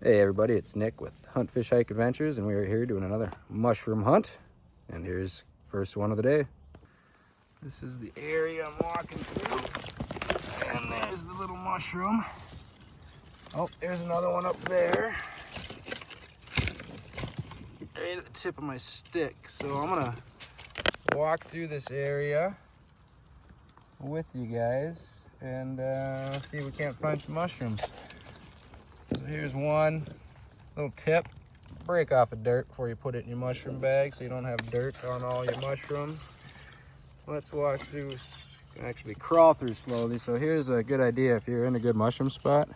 Hey everybody, it's Nick with Hunt Fish Hike Adventures, and we are here doing another mushroom hunt. And here's first one of the day. This is the area I'm walking through, and there's the little mushroom. Oh, there's another one up there, right at the tip of my stick. So I'm gonna walk through this area with you guys and see if we can't find some mushrooms. So here's one little tip: break off the dirt before you put it in your mushroom bag so you don't have dirt on all your mushrooms. Let's walk through, actually crawl through slowly. So here's a good idea if you're in a good mushroom spot.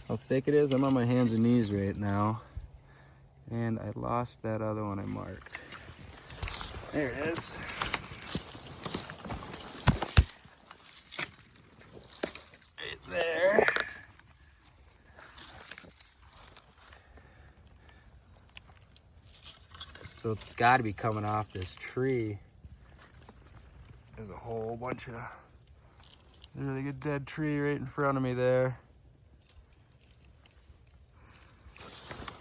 How thick it is. I'm on my hands and knees right now, and I lost that other one I marked. There it is. Right there. So it's got to be coming off this tree. There's a whole bunch of, there's a really good dead tree right in front of me there.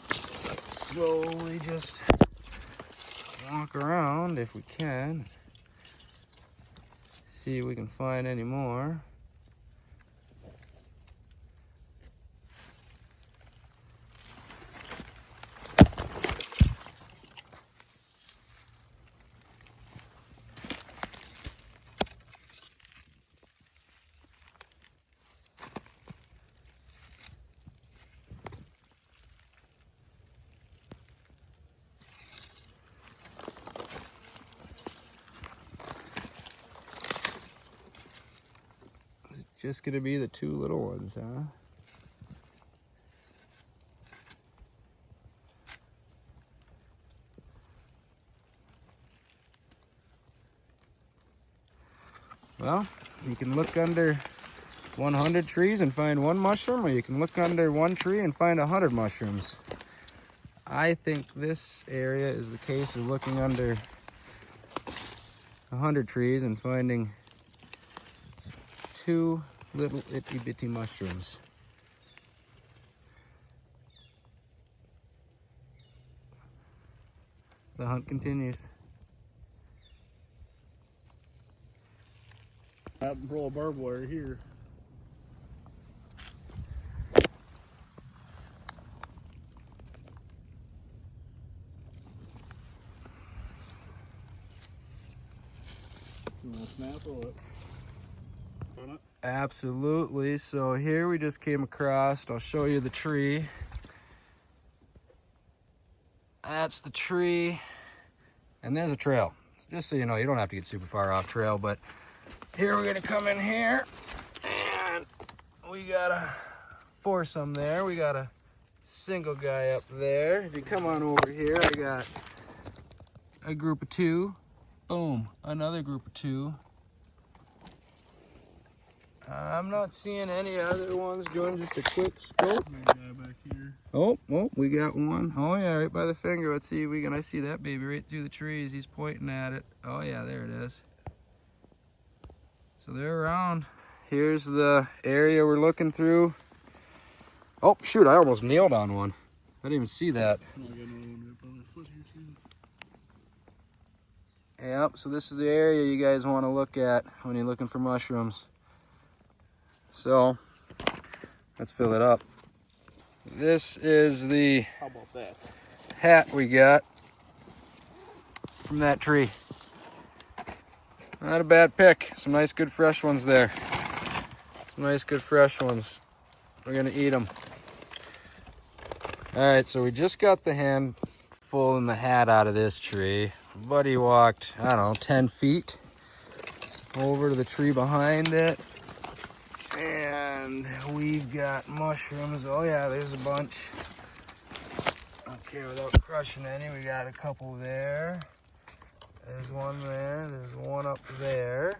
Let's slowly just walk around if we can. See if we can find any more. Just gonna be the two little ones, huh? Well, you can look under 100 trees and find one mushroom, or you can look under one tree and find 100 mushrooms. I think this area is the case of looking under 100 trees and finding two little itty bitty mushrooms. The hunt continues. I have roll of barbed wire here. You want to snap or what? Absolutely. So here we just came across, I'll show you the tree. That's the tree, and there's a trail. Just so you know, you don't have to get super far off trail, but here we're gonna come in here, and we got a foursome there. We got a single guy up there. If you come on over here, I got a group of two. Boom, another group of two. I'm not seeing any other ones. Doing just a quick scope. Guy back here. Oh, we got one. Oh yeah, right by the finger. Let's see if we can. I see that baby right through the trees. He's pointing at it. Oh yeah, there it is. So they're around. Here's the area we're looking through. Oh shoot, I almost nailed on one. I didn't even see that. Yep, so this is the area you guys want to look at when you're looking for mushrooms. So let's fill it up. This is the How about that? hat we got from that tree. Not a bad pick. Some nice good fresh ones there. Some nice good fresh ones. We're gonna eat them. All right, so we just got the handful in the hat out of this tree. Buddy walked, I don't know, 10 feet over to the tree behind it. And we've got mushrooms. Oh yeah, there's a bunch. Okay, without crushing any, we got a couple there. There's one there. There's one up there.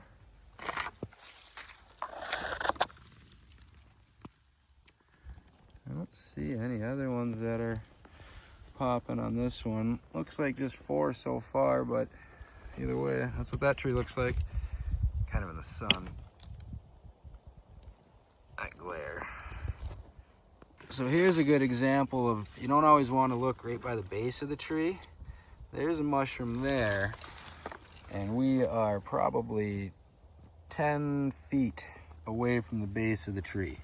I don't see any other ones that are popping on this one. Looks like just 4 so far, but either way, that's what that tree looks like. Kind of in the sun. That glare. So here's a good example of, you don't always want to look right by the base of the tree. There's a mushroom there, and we are probably 10 feet away from the base of the tree.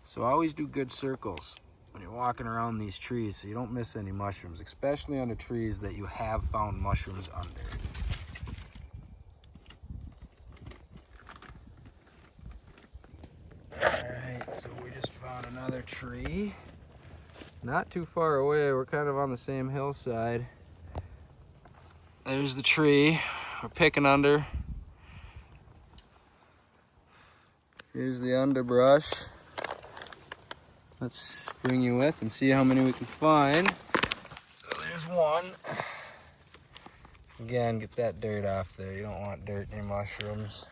So always do good circles when you're walking around these trees so you don't miss any mushrooms, especially on the trees that you have found mushrooms under. Alright, so we just found another tree. Not too far away, we're kind of on the same hillside. There's the tree we're picking under. Here's the underbrush. Let's bring you with and see how many we can find. So there's one. Again, get that dirt off there. You don't want dirt in your mushrooms.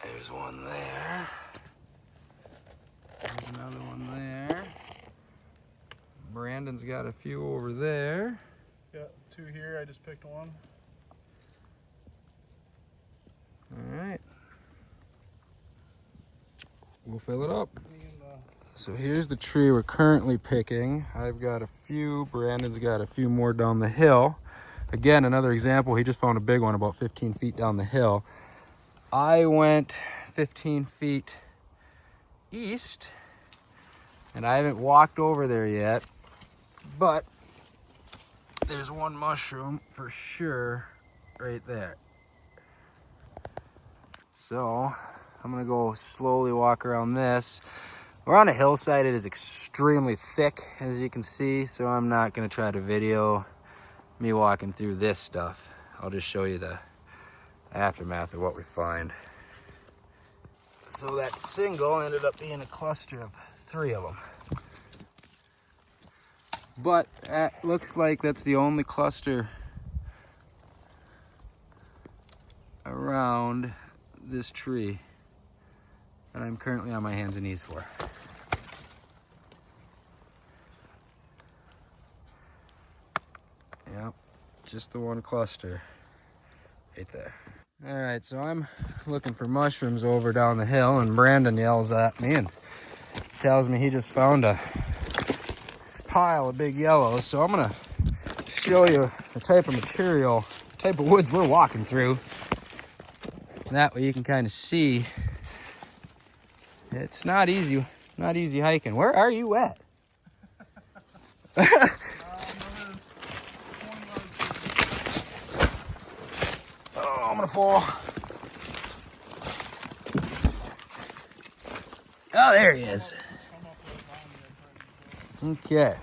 There's one there. There's another one there. Brandon's got a few over there. Yeah, 2 here. I just picked one. All right. We'll fill it up. So here's the tree we're currently picking. I've got a few, Brandon's got a few more down the hill. Again, another example, he just found a big one about 15 feet down the hill. I went 15 feet east, and I haven't walked over there yet, but there's one mushroom for sure right there. So I'm gonna go slowly walk around this. We're on a hillside. It is extremely thick, as you can see, so I'm not gonna try to video me walking through this stuff. I'll just show you the aftermath of what we find. So that single ended up being a cluster of 3 of them. But that looks like that's the only cluster around this tree that I'm currently on my hands and knees for. Yep, just the one cluster right there. All right, so I'm looking for mushrooms over down the hill, and Brandon yells at me and tells me he just found this pile of big yellows. So I'm gonna show you the type of material, the type of woods we're walking through. That way you can kind of see it's not easy hiking. Where are you at? Oh, I'm gonna fall. Oh, there he is. Okay.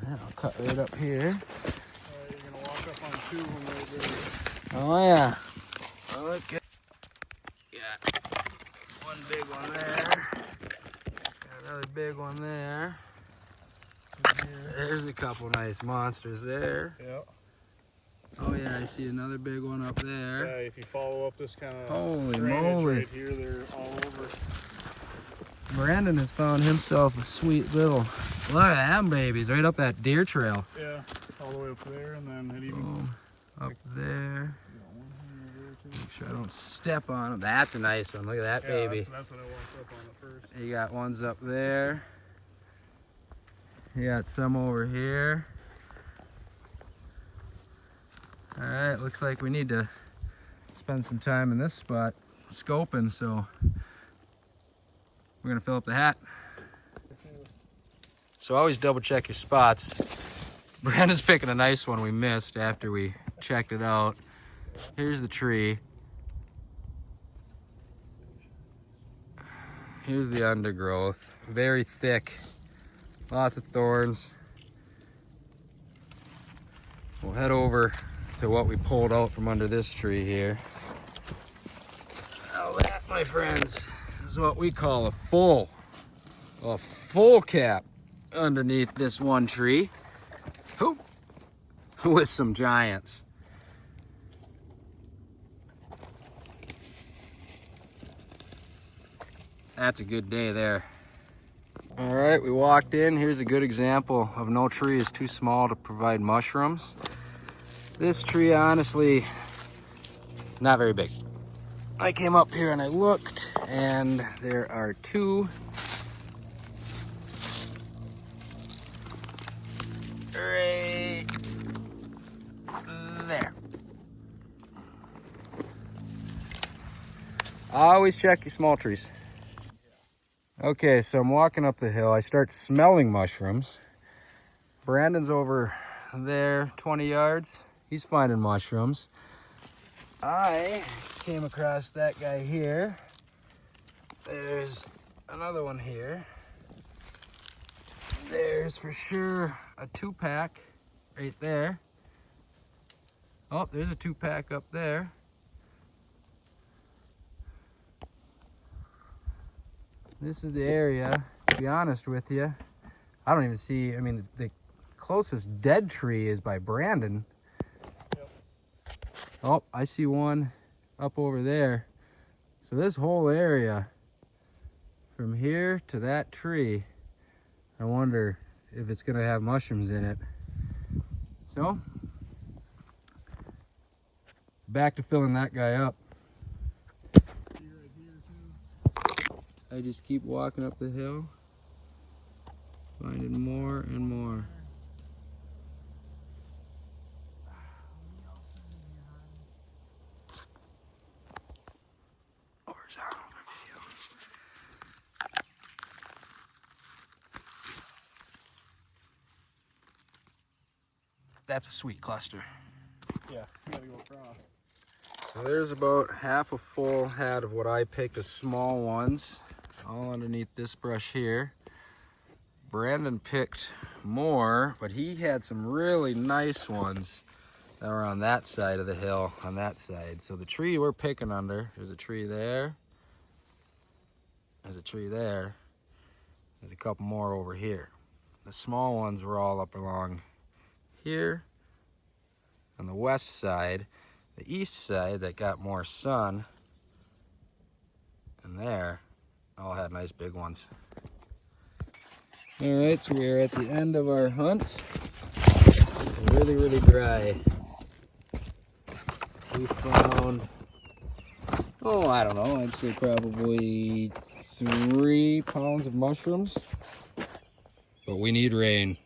I'll cut right up here. You're gonna walk up on 2 when they're there. Oh yeah. Okay. Got one big one there. Got another big one there. There's a couple nice monsters there. Yeah. Oh yeah, I see another big one up there. Yeah, if you follow up this kind of Holy drainage moly. right here, they're all over. Brandon has found himself a sweet little, look at them babies, right up that deer trail. Yeah, all the way up there, and then it even Boom. Up there. got one here there too. Make sure I don't step on them. That's a nice one. Look at that Yeah, baby. that's what I walked up on at first. You got ones up there. You got some over here. All right, looks like we need to spend some time in this spot scoping, so we're gonna fill up the hat. So always double check your spots. Brandon's picking a nice one we missed after we checked it out. Here's the tree. Here's the undergrowth, very thick, lots of thorns. We'll head over to what we pulled out from under this tree here. Now that, my friends, is what we call a full cap underneath this one tree. Oop, with some giants. That's a good day there. All right, we walked in. Here's a good example of no tree is too small to provide mushrooms. This tree, honestly, not very big. I came up here and I looked, and there are two right there. Always check your small trees. Okay, so I'm walking up the hill. I start smelling mushrooms. Brandon's over there, 20 yards. He's finding mushrooms. I came across that guy here. There's another one here. There's for sure a 2-pack right there. Oh, there's a 2-pack up there. This is the area, to be honest with you. I don't even see, I mean, the closest dead tree is by Brandon. Yep. Oh, I see one up over there. So this whole area, from here to that tree, I wonder if it's gonna have mushrooms in it. So, back to filling that guy up. I just keep walking up the hill, finding more and more. Horizontal view. That's a sweet cluster. Yeah, you gotta go across. So there's about half a full head of what I picked as small ones, all underneath this brush here. Brandon picked more, but he had some really nice ones that were on that side of the hill, on that side. So the tree we're picking under, there's a tree there, there's a tree there, there's a couple more over here. The small ones were all up along here on the west side. The east side that got more sun, and there, all had nice big ones. All right, so we are at the end of our hunt. It's really, really dry. We found, oh, I don't know, I'd say probably 3 pounds of mushrooms, but we need rain.